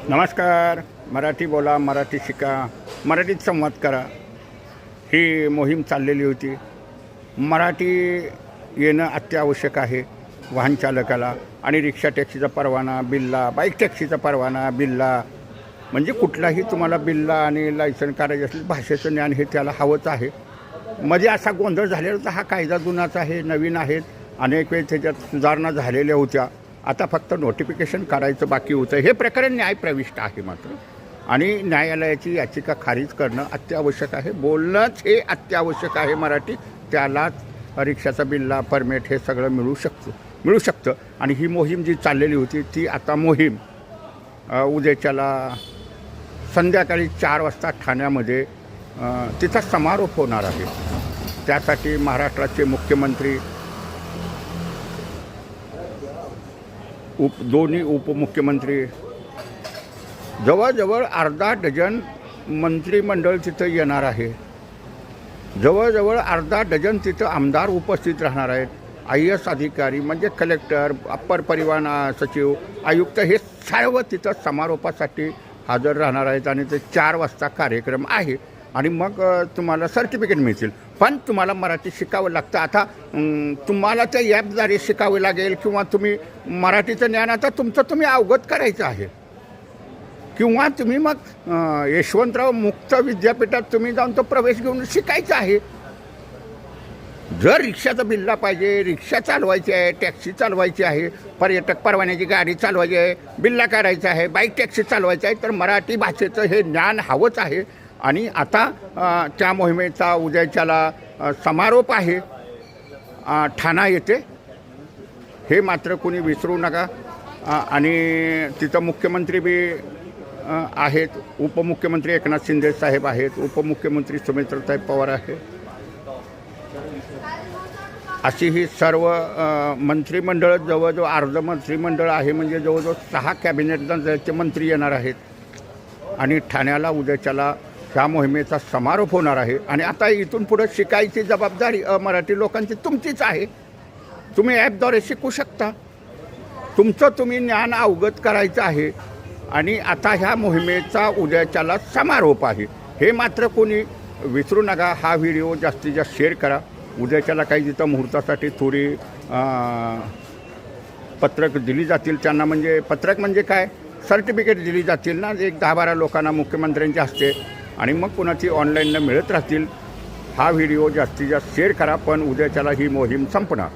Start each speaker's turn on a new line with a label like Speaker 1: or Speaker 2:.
Speaker 1: नमस्कार. मराठी बोला, मराठी शिका, मराठीत संवाद करा. ही मोहीम चाललेली होती. मराठी येणं अत्यावश्यक आहे वाहन चालकाला. आणि रिक्षा टॅक्सीचा परवाना, बिल्ला, बाईक टॅक्सीचा परवाना, बिल्ला, म्हणजे कुठलाही तुम्हाला बिल्ला आणि लायसन काढायचं असेल, भाषेचं ज्ञान हे त्याला हवंच आहे. मध्ये असा गोंधळ झालेला तर हा कायदा जुनाच आहे, नवीन आहेत. अनेक वेळ त्याच्यात सुधारणा झालेल्या होत्या. आता फक्त नोटिफिकेशन काढायचं बाकी होतं. हे प्रकरण न्यायप्रविष्ट आहे मात्र, आणि न्यायालयाची याचिका खारिज करणं अत्यावश्यक आहे. बोलणंच हे अत्यावश्यक आहे मराठी. त्यालाच रिक्षाचा बिल्ला, परमिट हे सगळं मिळू शकतं. आणि ही मोहीम जी चाललेली होती ती आता मोहीम उद्याच्याला संध्याकाळी 4 वाजता ठाण्यामध्ये तिचा समारोप होणार आहे. त्यासाठी महाराष्ट्राचे मुख्यमंत्री, दोन्ही उपमुख्यमंत्री, जवळजवळ अर्धा डझन मंत्रिमंडळ तिथं येणार आहे. जवळजवळ अर्धा डझन तिथं आमदार उपस्थित राहणार आहेत. IAS अधिकारी म्हणजे कलेक्टर, अप्पर परिवहन सचिव, आयुक्त हे सर्व तिथं समारोपासाठी हजर राहणार आहेत. आणि ते 4 वाजता कार्यक्रम आहे. आणि मग तुम्हाला सर्टिफिकेट मिळतील. पण तुम्हाला मराठी शिकावं लागतं. आता तुम्हाला त्या ॲपद्वारे शिकावे लागेल, किंवा तुम्ही मराठीचं ज्ञान आता तुमचं तुम्ही अवगत करायचं आहे. किंवा तुम्ही मग यशवंतराव मुक्त विद्यापीठात तुम्ही जाऊन तो प्रवेश घेऊन शिकायचा आहे. जर रिक्षाचा बिल्ला पाहिजे, रिक्षा चालवायची आहे, टॅक्सी चालवायची आहे, पर्यटक परवान्याची गाडी चालवायची आहे, बिल्ला काढायचा आहे, बाईक टॅक्सी चालवायची आहे, तर मराठी भाषेचं हे ज्ञान हवंच आहे. आणि आता त्या मोहिमेचा उद्याच्याला समारोप आहे ठाणा येथे. हे मात्र कोणी विसरू नका. आणि तिथं मुख्यमंत्री बी आहेत, उपमुख्यमंत्री एकनाथ शिंदे साहेब आहेत, उपमुख्यमंत्री सुमित्राताई पवार आहे. अशी ही सर्व मंत्रिमंडळ, जवळजवळ अर्ध मंत्रिमंडळ आहे. म्हणजे जवळजवळ 6 कॅबिनेटचे मंत्री येणार आहेत. आणि ठाण्याला उद्याच्याला ह्या मोहिमेचा समारोप होणार आहे. आणि आता इथून पुढं शिकायची जबाबदारी मराठी लोकांची तुमचीच आहे. तुम्ही ॲपद्वारे शिकू शकता. तुमचं तुम्ही ज्ञान अवगत करायचं आहे. आणि आता ह्या मोहिमेचा उद्याच्याला समारोप आहे. हे मात्र कोणी विसरू नका. हा व्हिडिओ जास्तीत जास्त शेअर करा. उद्याच्याला काही जिथं मुहूर्तासाठी थोडी पत्रक दिली जातील त्यांना. म्हणजे पत्रक म्हणजे काय, सर्टिफिकेट दिली जातील ना, एक 10-12 लोकांना मुख्यमंत्र्यांच्या हस्ते. आणि मग कुणाची ऑनलाईननं मिळत राहतील. हा व्हिडिओ जास्तीत जास्त शेअर करा. पण उद्याच्याला ही मोहीम संपणार.